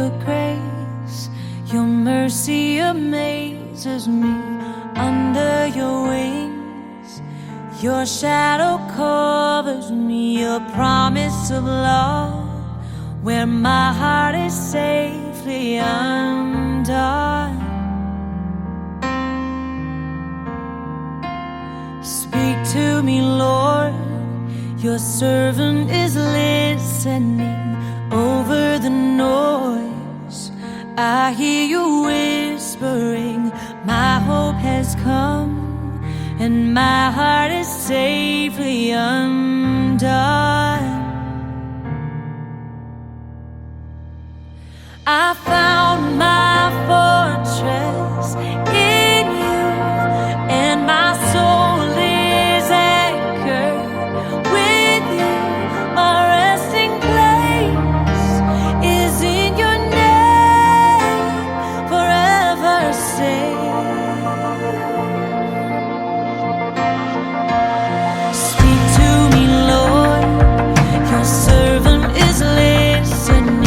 your grace. Your mercy amazes me. Under your wings, your shadow covers me. Your promise of love, where my heart is safely undone. Speak to me, Lord, your servant is listening. Over the noise, I hear you whispering. My hope has come, and my heart is safely undone. I found my fortress in you, and my soul is anchored with you. My resting place is in your name, forever safe. Speak to me, Lord, your servant is listening.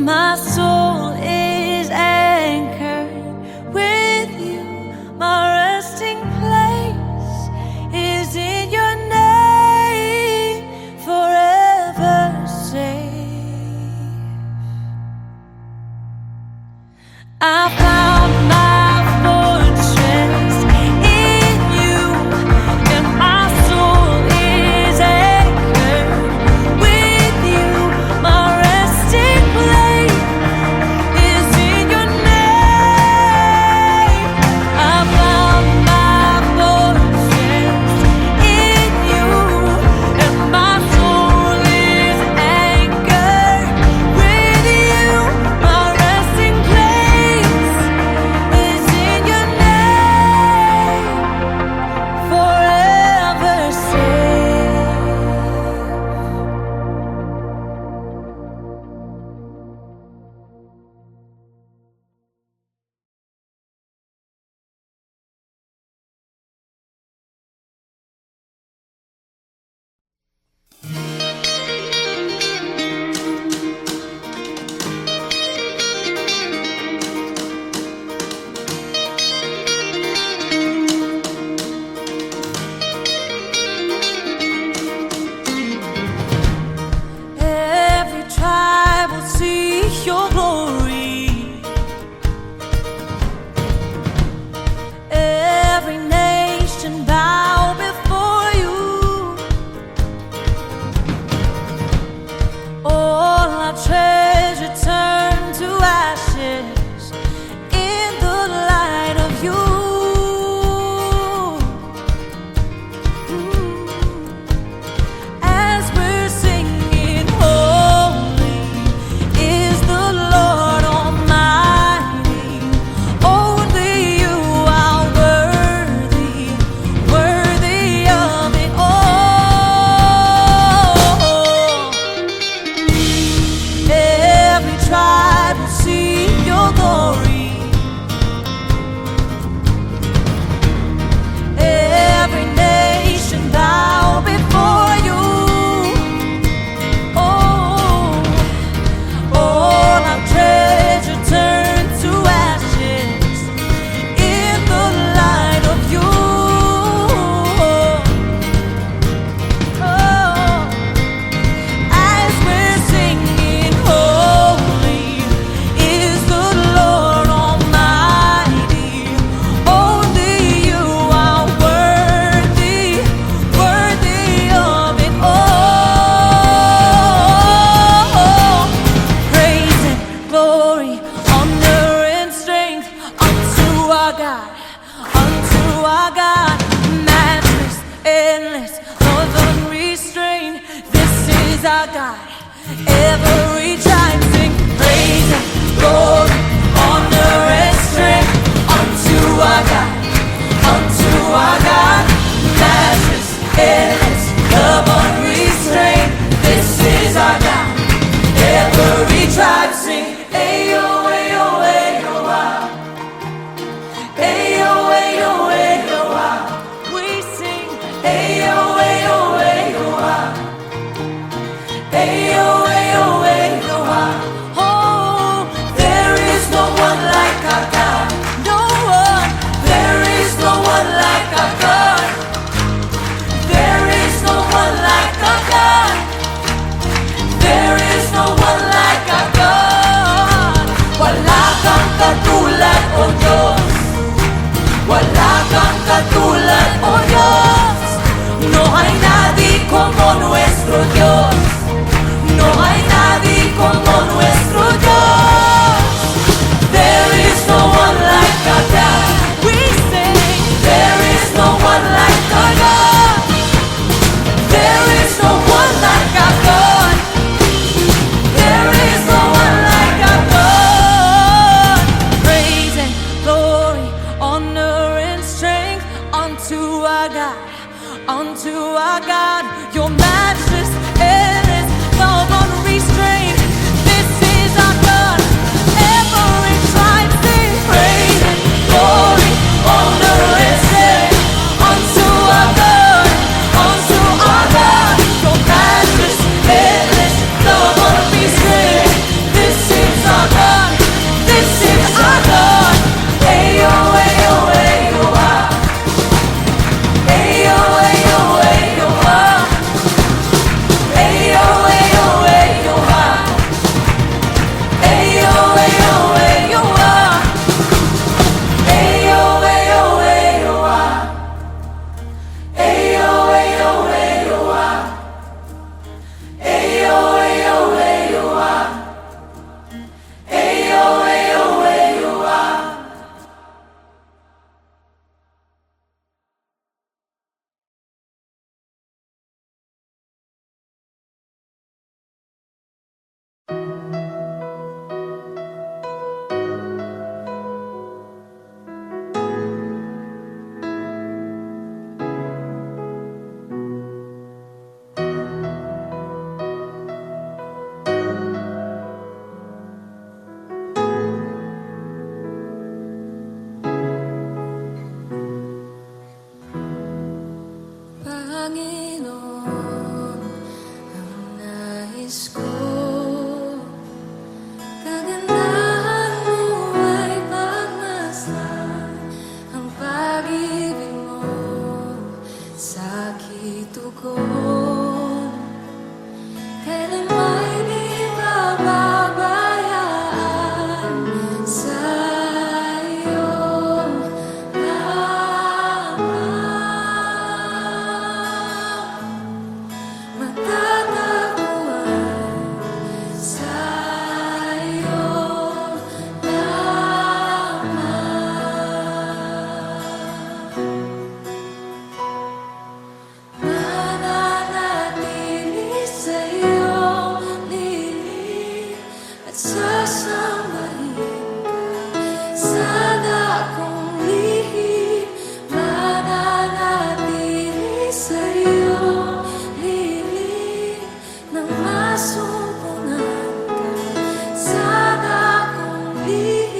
My soul is anchored with you. My resting place is in your name, forever safe. I found my fortress in you, and my soul is anchored with you. My resting place is in your name. I found my fortress in you, and my soul is anchored with you. My resting place our God. Every tribe sing praise and glory, honor and strength unto our God, unto our God. Matchless, endless, love unrestrained. This is our God. Every tribe sing, ayo, ayo, ayo, ah. Ayo, ayo, ayo, ah. We sing, ayo, ayo, ayo, ah. Ayo, ayo, ayo, ah. Oh, there is no one like our God. No one. There is no one like our God. There is no one like our God. There is no one like our God. Wala kang katulad, O Diyos. Wala kang katulad, O Diyos. No hay nadie como nuestro Dios. No hay nadie como nuestro Dios. There is no one like our God. We sing, there is no one like our God. There is no one like our God. There is no one like our God. Praise and glory, honor and strength unto our God, unto our God. Your matchless, endless, love unrestrained. This is our God. Every tribe sing praise and glory, honor and strength unto our God, unto our God. Your matchless, endless, love unrestrained. This is our God. This is our God. Ayo, ayo, ayo, ah. Ayo, ayo, ayo, ah. Ayo, ayo, ayo, ah. Ayo, ayo, ayo, ah. Ayo, ayo, ayo, ah. Ayo, ayo, ayo, ah. Ayo, ayo, ayo, ah. Ayo, ayo, ayo, ah. Panginoon, ang nais ko, kagandahan mo ay pagmasdan, ang pag-ibig mo sa kitugon. Kailan may di pababayaan sa iyong matatagpuan sa iyong mananatili sa iyong lilim at sasambahin ka sa dakong lihim. Mananatili sa iyong lilim nang masumpungan ka sa dakong lihim.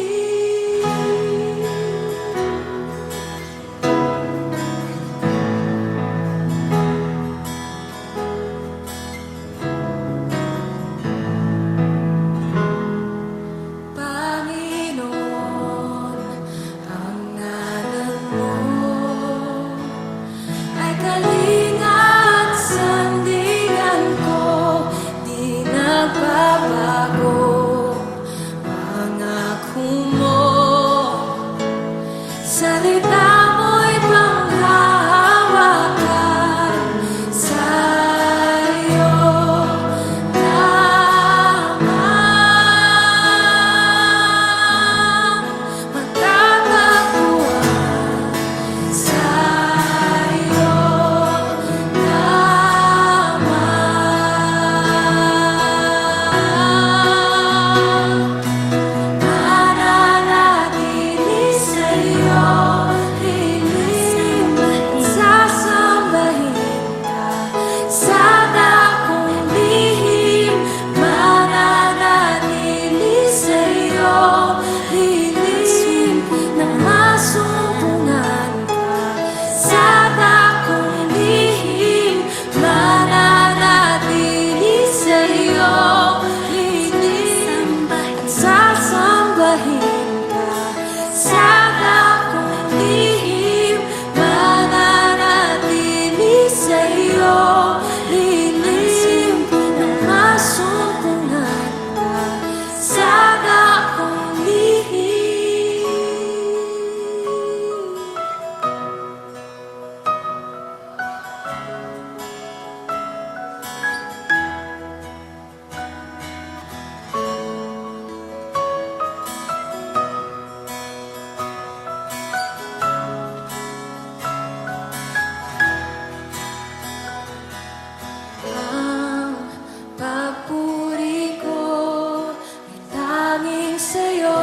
sa'yo,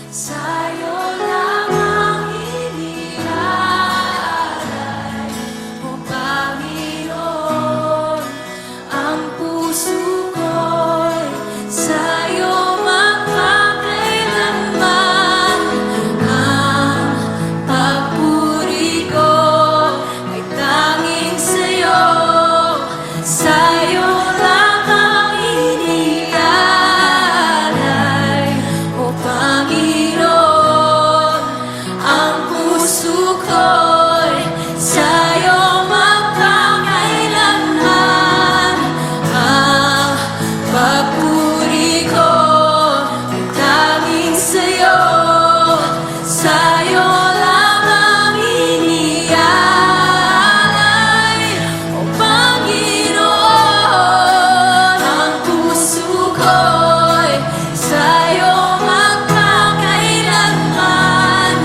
sa'yo lamang iniaalay, O Panginoon, ang puso ko'y sa'yo magpakailanman. Ang papuri ko ay tanging sa'yo, sa'yo lamang iniaalay, O Panginoon, ang puso ko'y sa'yo magpakailanman. Ang papuri ko ay tanging sa'yo, sa'yo lamang iniaalay, O Panginoon, ang puso ko'y sa'yo magpakailanman.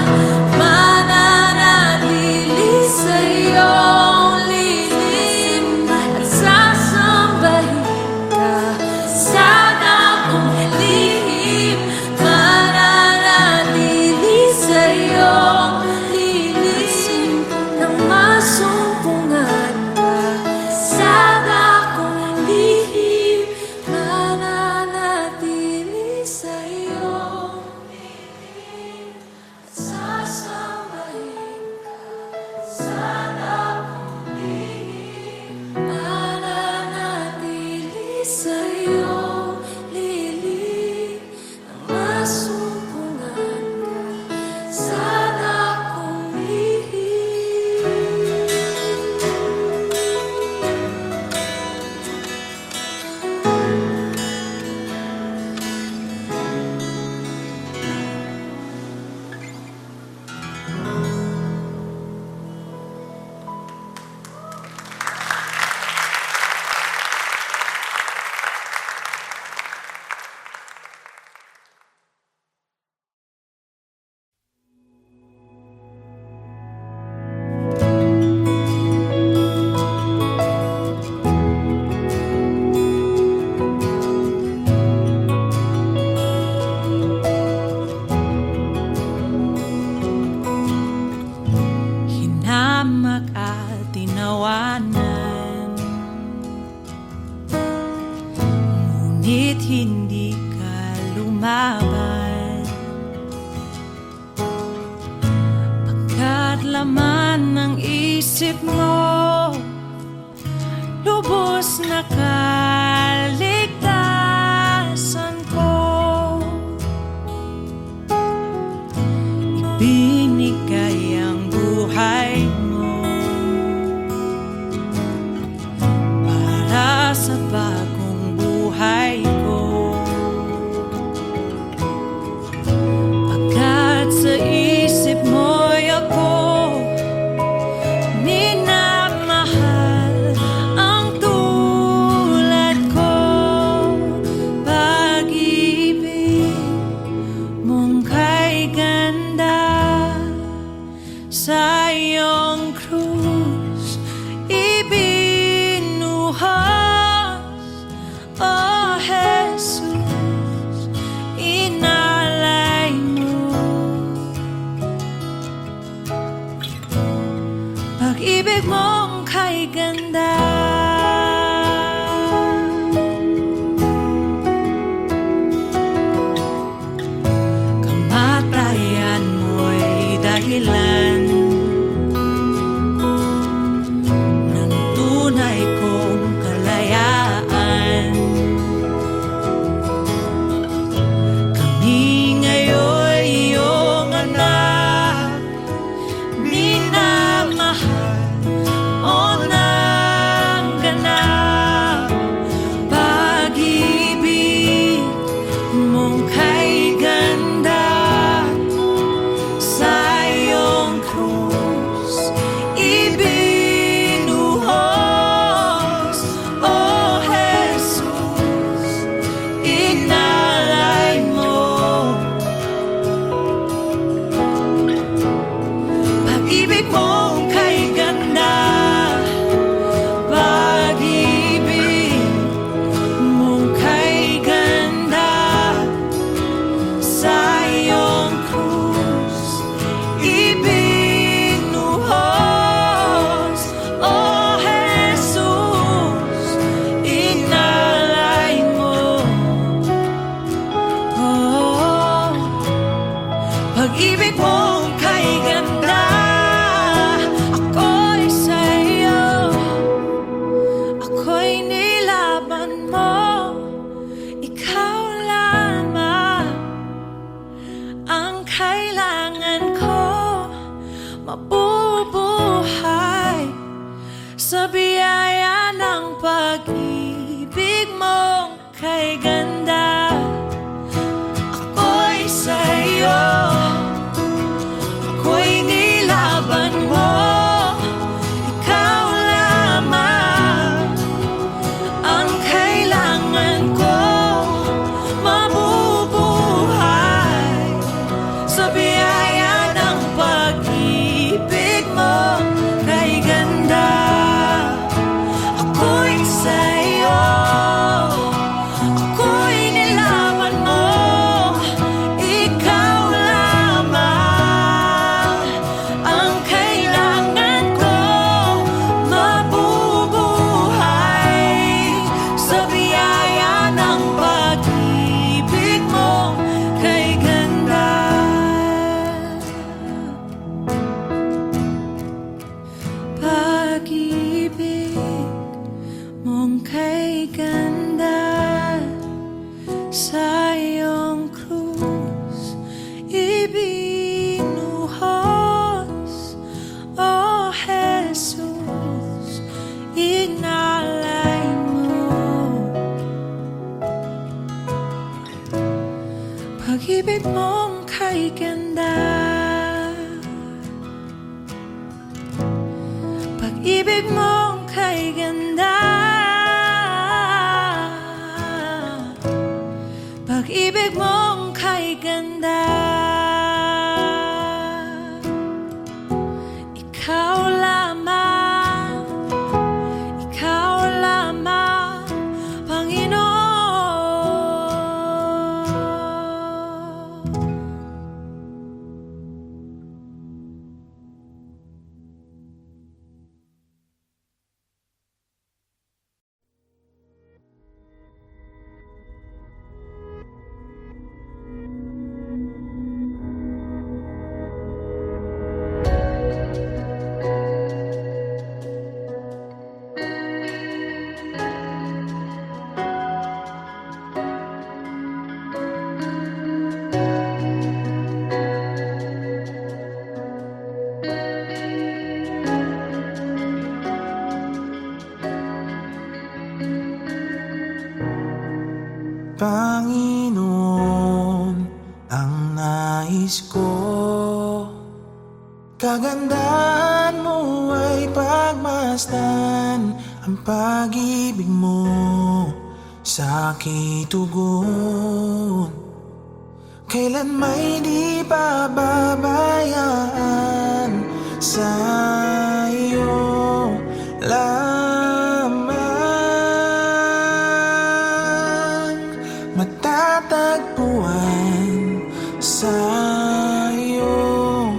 Mananatili sa iyong lihim at sasambahin ka sa dakong lihim. Mananatili sa iyong lihim nang masumpungan ka sa dakong lihim. Mananatili sa iyong lihim at sasambahin ka sa dakong lihim. Mananatili sa iyong lihim nang masumpungan ka sa dakong lihim. Hinamak at tinawanan, ngunit hindi ka lumaban. Pagkat laman ng isip mo, lubos na kaligtasan ko. Ibinigay ang buhay mo para sa bagong buhay ko. Pagkat sa isip mo'y ako minamahal, ang tulad Pag-ibig mong kay ganda, pag-ibig mong kay ganda, pag-ibig mong kay ganda. Ikaw lamang, Panginoon. Panginoon, ang nais ko, kagandahan mo ay pagmasdan, ang pag-ibig mo sa aking tugon. Kailan may di pababayaan, sa iyo lamang matatagpuan, sa iyo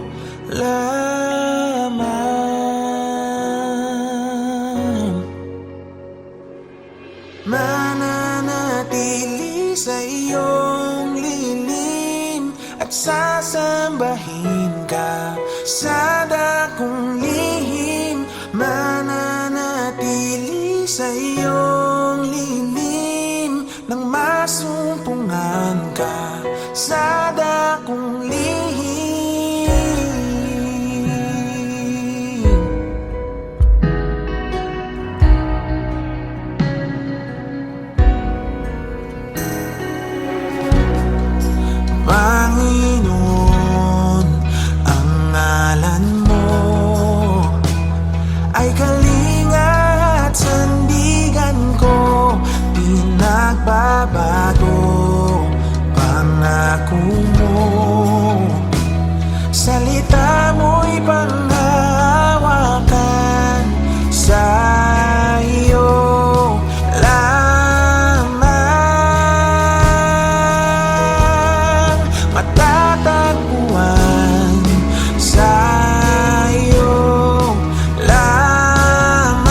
lamang mananatili sa iyong lilim at sasambahin ka sa dakong lihim. Mananatili sa iyong lilim nang masumpungan ka sa dakong lihim. Panginoon, ang ngalan mo ay kalinga at sandigan ko, pinagbabago pangako mo. Salita mo'y panghahawakan, sa iyo lamang matatagpuan, sa iyo lamang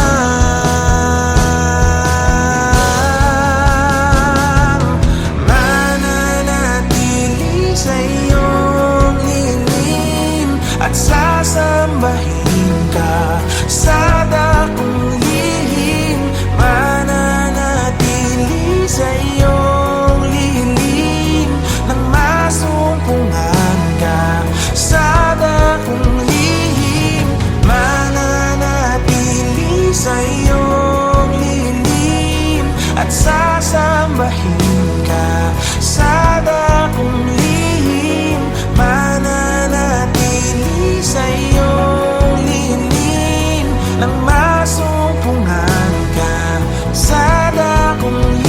mananatili sa iyong lilim at sasambahin ka sa dakong lihim. Mananatili sa iyong lilim nang masumpungan ka sa dakong lihim. Mananatili sa iyong lilim at sasambahin ka sa dakong lihim. Mananatili sa iyong lilim nang masumpungan ka sa dakong lihim.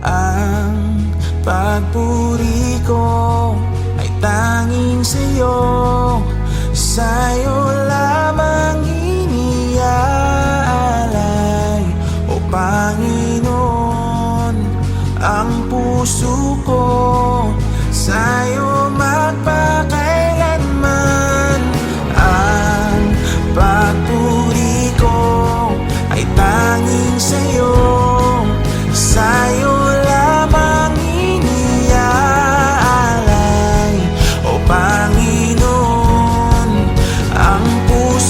Ang pagpuri ko ay tanging sa'yo, sa'yo lamang iniaalay. O Panginoon, ang puso ko sa'yo magpakailanman. Ang pagpuri ko ay tanging sa'yo, sa'yo lamang iniaalay. O Panginoon, ang puso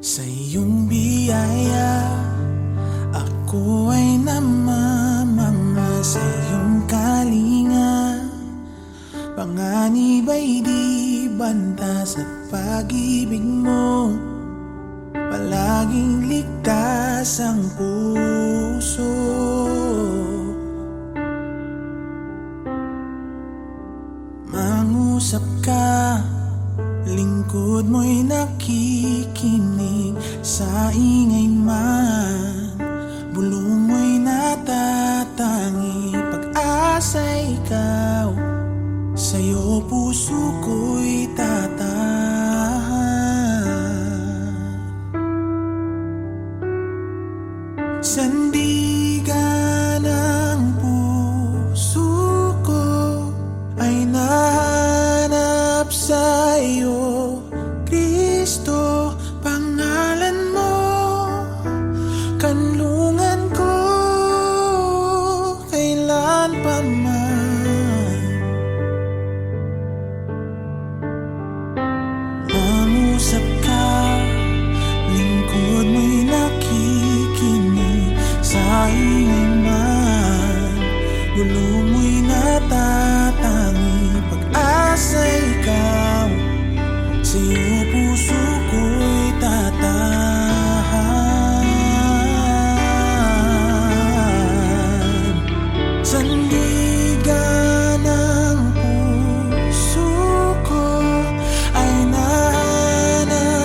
Sa iyong biyaya, ako ay namamanga. Sa iyong kalinga, panganib ay di bantas. At pag-ibig mo, palaging ligtas ang puso. Mangusap ka, lingkod mo'y nakikinig. Sa ingay man, bulong mo'y natatangi. Pag-asa'y ikaw, sa'yo puso ko'y tatahan. Sandigan ng puso ko ay nahanap sa'yo, Kristo. Pangalan mo, kanlungan ko, kailan pa man. Mangusap ka, lingkod mo'y nakikinig. Sa ingay man, gulo mo'y natatangi. Pag-asa'y ikaw, sa'yo puso ko'y tatahan. Sandigan ng puso ko ay nahanap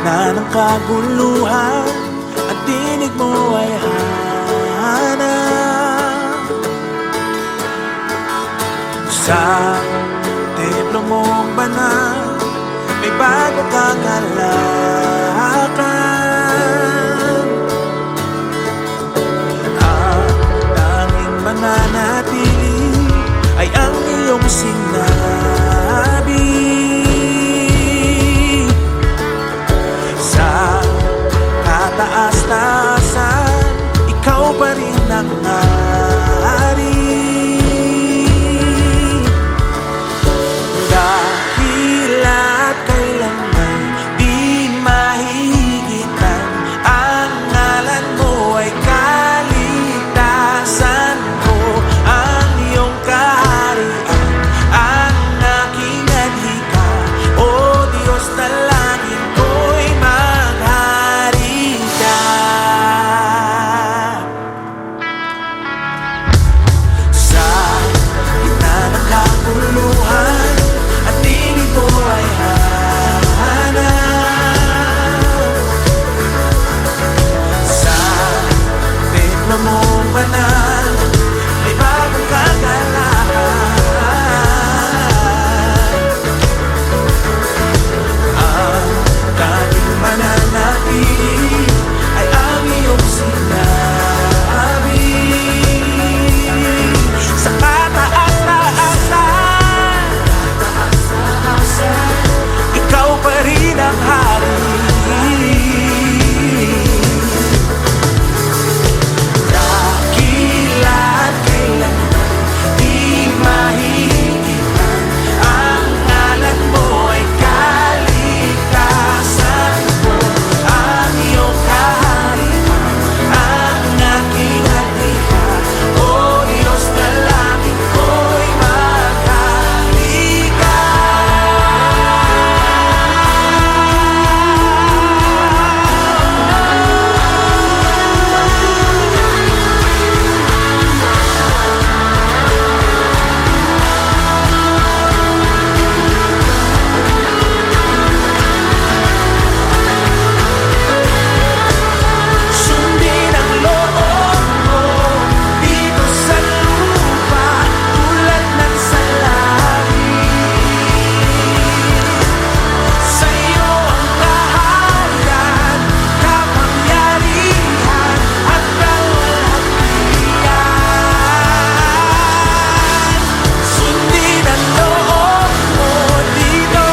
gitna ng kaguluhan, ang tinig mo ay hanap. Sa templo mong banal, may bago kang halakan. Ang tanging mananatili ay ang iyong sinabi. Sa kataas-taasan, ikaw pa rin ang hari. Dahila't kailanman di mahigitan, ang ngalan mo ay kaligtasan ko. Ang iyong kaharian ang aking adhika, o Diyos na langit ko'y maghari ka. Sa gitna ng kaguluhan, at tinig mo ay hanap. Sa templo mong banal, may bagong kagalakan. Ang tanging mananatili ay ang iyong sinabi. Sa kataas-taasan, ikaw pa rin ang hari. Dakila't kailanman di mahigitan, ang ngalan mo ay kaligtasan ko. Ang iyong kaharian ang aking adhika, o Diyos na langit ko'y maghari ka. Sundin ang loob mo dito sa lupa, tulad ng sa langit. Sa'yo ang kaharian, kapangyarihan at kalwalhatian. Sundin ang loob mo dito,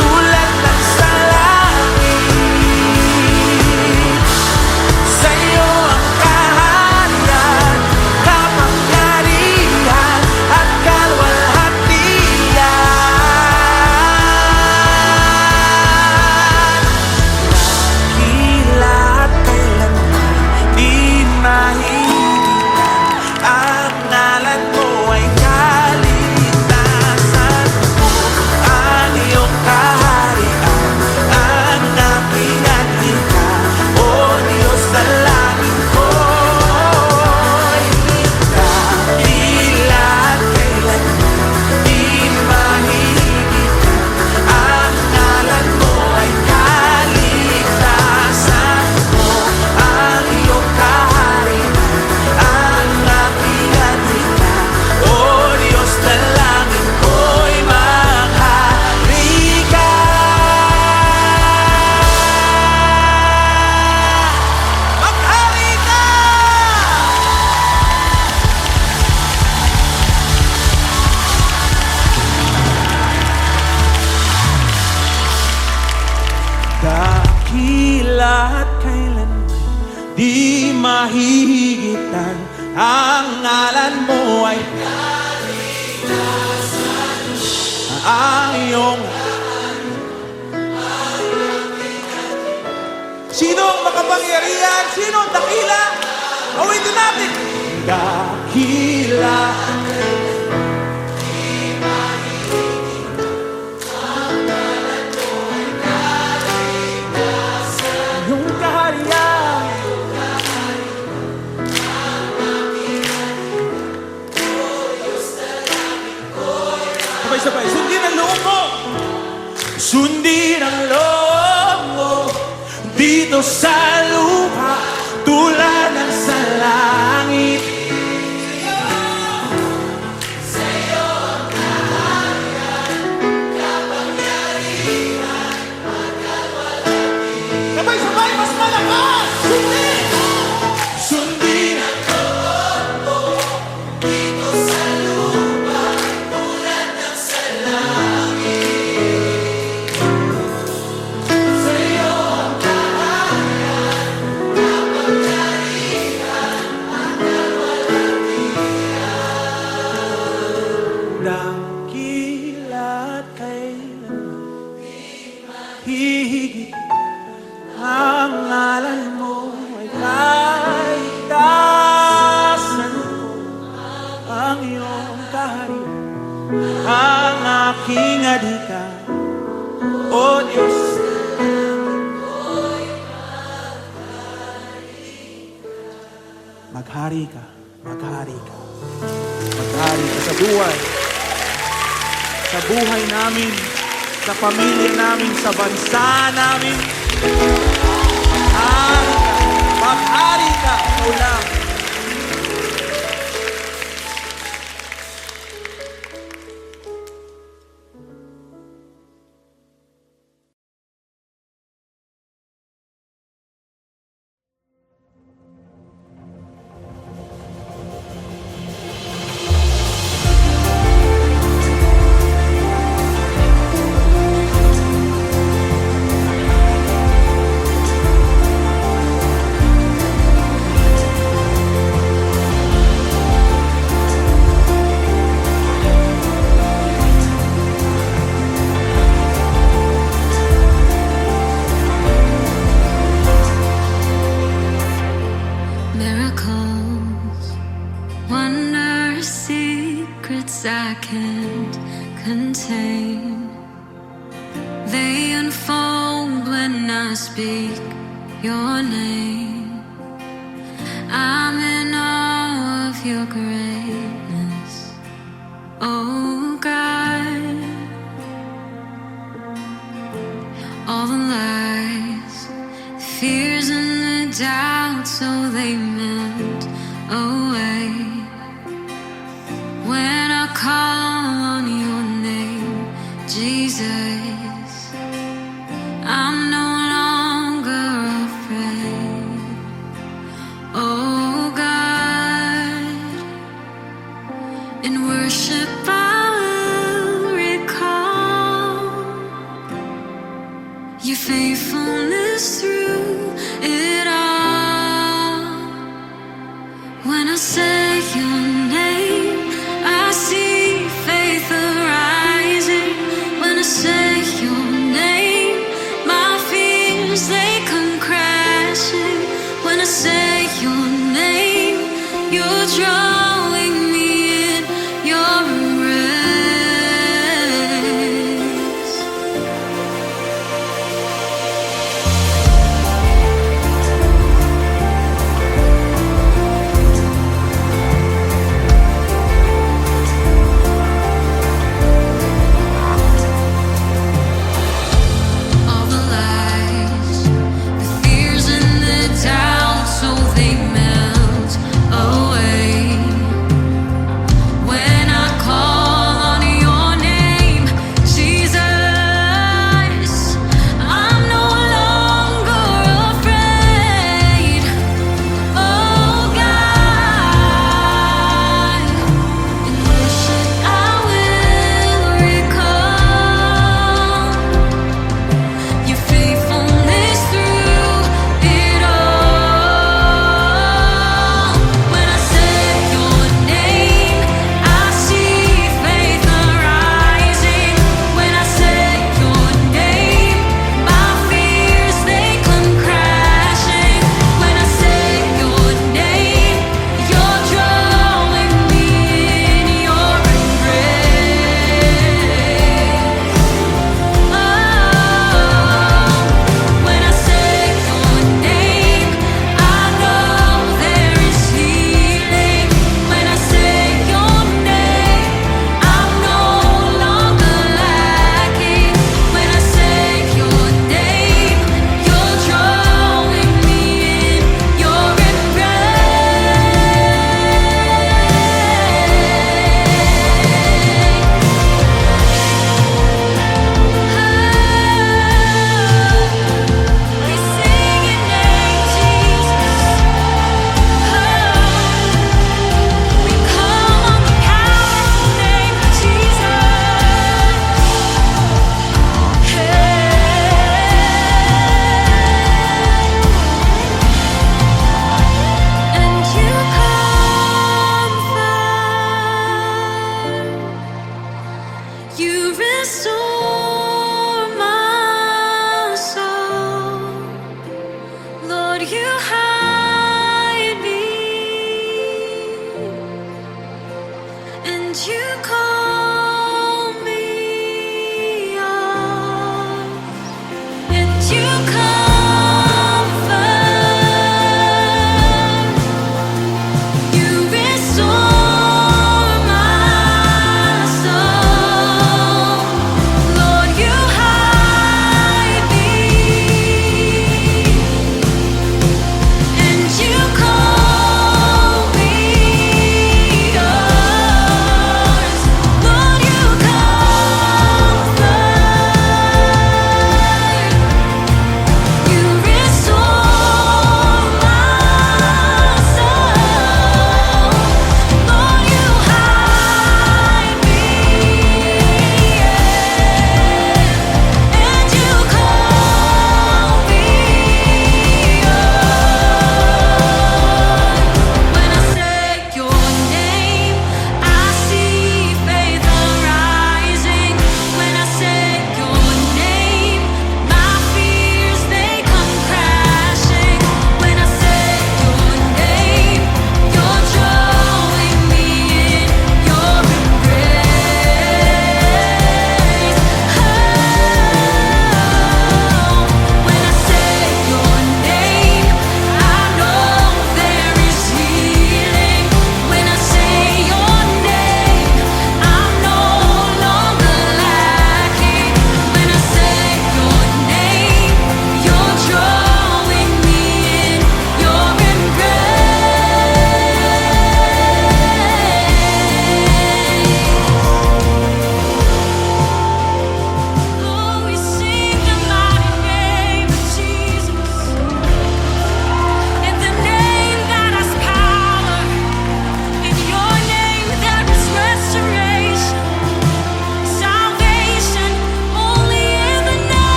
tulad ng sa langit. Sa'yo ang kaharian, kapangyarihan at kalwalhatian. Dakila't kailanman di mahigitan, ang ngalan mo ay kaligtasan ko. Ang iyong kaharian ang aking adhika, o Diyos na langit ko'y dakila't kailanman di mahigitan, ang ngalan mo ay kaligtasan ko. Ang iyong kaharian ang aking adhika, o Diyos na langit ko'y maghari ka. Maghari ka! Dakila't kailanman di mahihigitan, ang ngalan mo ay ang iyong. Sino ang makapangyarihan? Sino ang dakila? Awitin natin. Dakila. Yung kaharian. Sabay-sabay. Sundin ang loob mo. Sundin ang loob Sundin ang loob mo dito sa lupa tulad ng sa langit. Sa'yo ang tahanan, kapangyarihan, hanggang walang tiyan. Dakila't kailanman hihigit ang ngalan mo ay kaligtasan ko. Ang iyong kaharian, ang aking adhika, O Diyos. Maghari ka, maghari ka, maghari ka sa buhay namin, sa pamilya namin, sa bansa namin. Maghari ka, ikaw lang. Miracles, wonders, secrets I can't contain. They unfold when I speak your name. I'm in awe of your greatness, oh God. All the lies, fears and the doubts, so they melt away when I call on your name, Jesus. I'm no longer afraid, oh God. In worship I will recall your faithfulness through it all. When I say your name, I see faith arising. When I say your name, my fears they come crashing. When I say your name, you're drawing me in your embrace.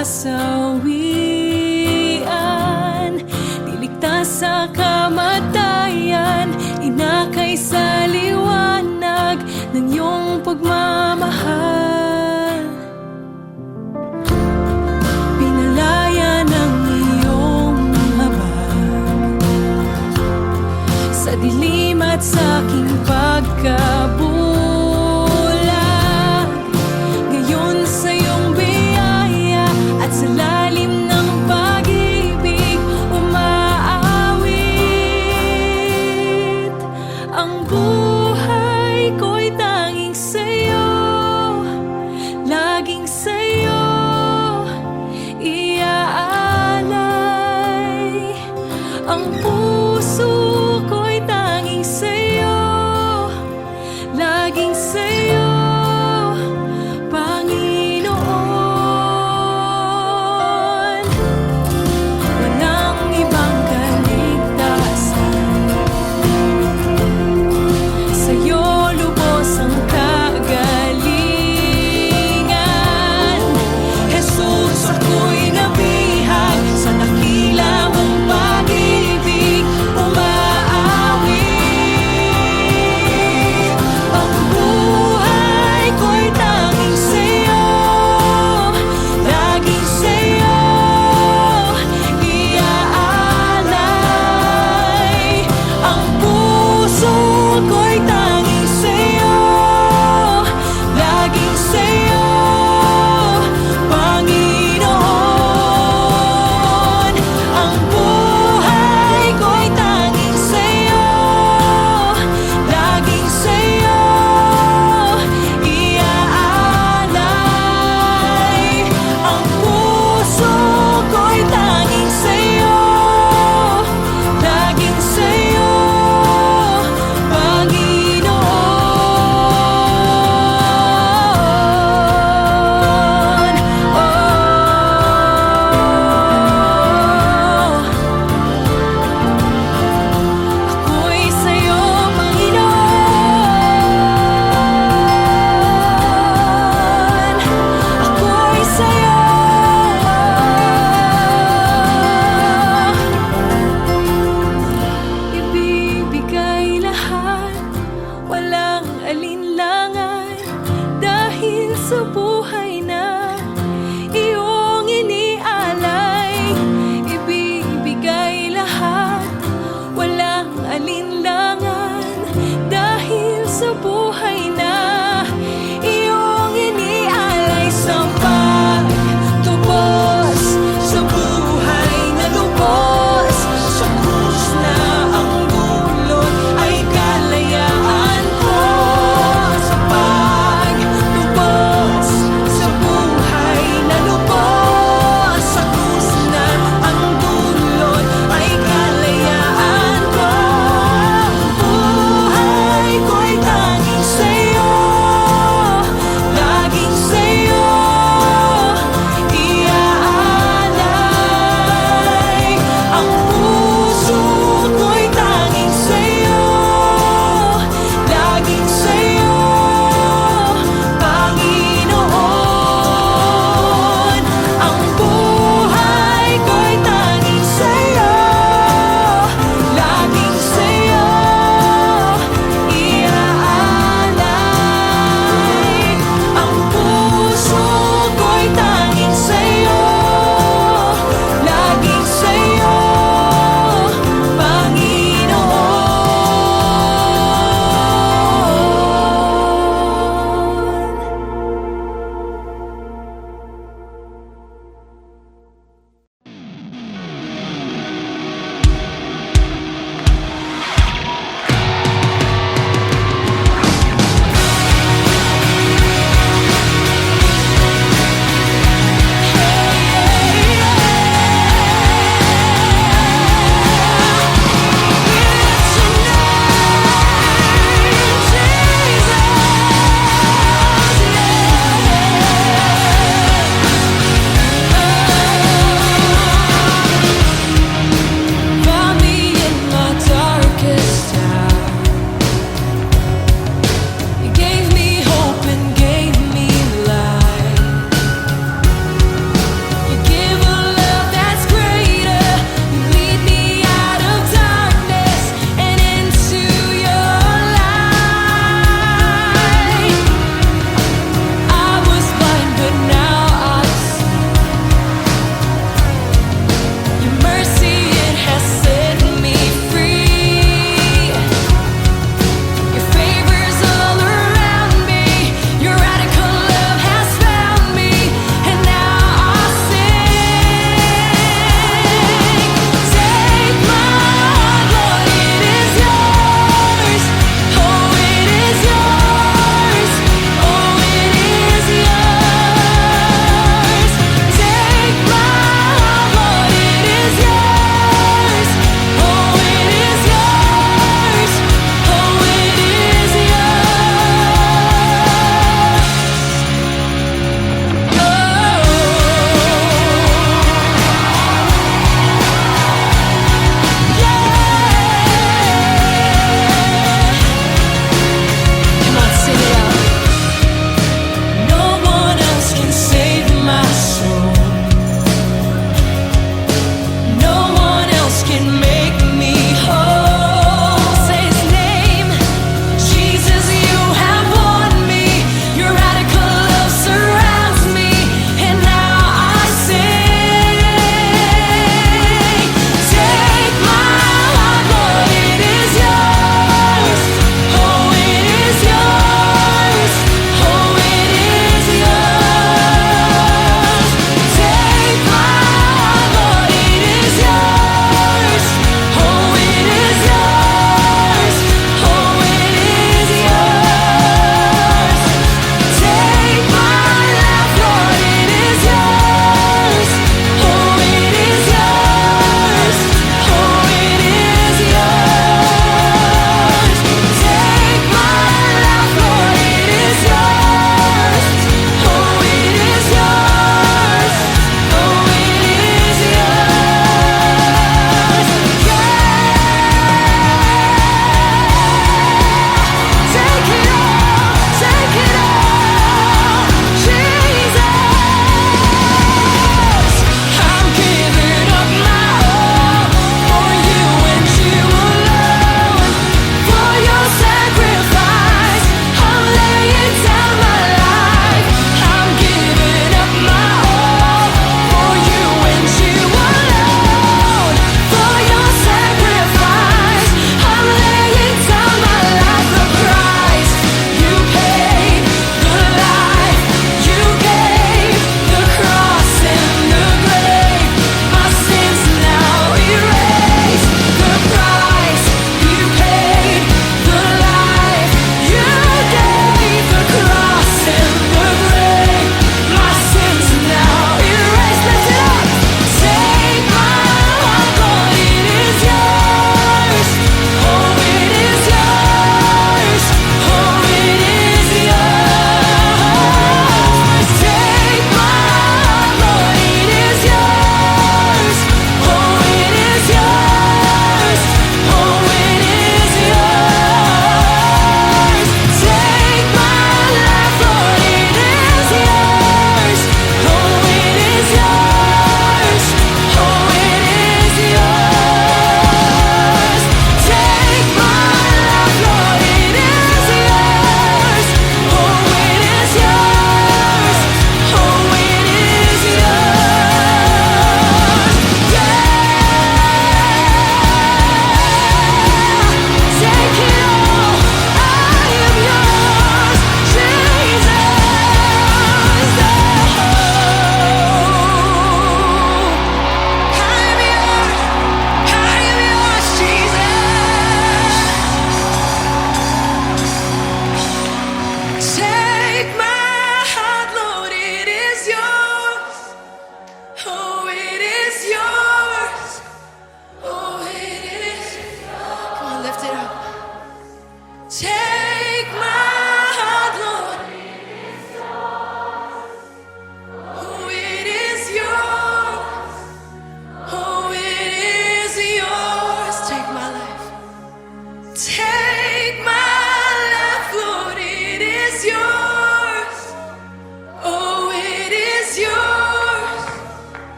kasawian, niligtas sa kamatayan, inakay sa liwanag ng iyong pagmamahal. Pinalaya ng iyong habag sa dilim at sa aking pagkabag.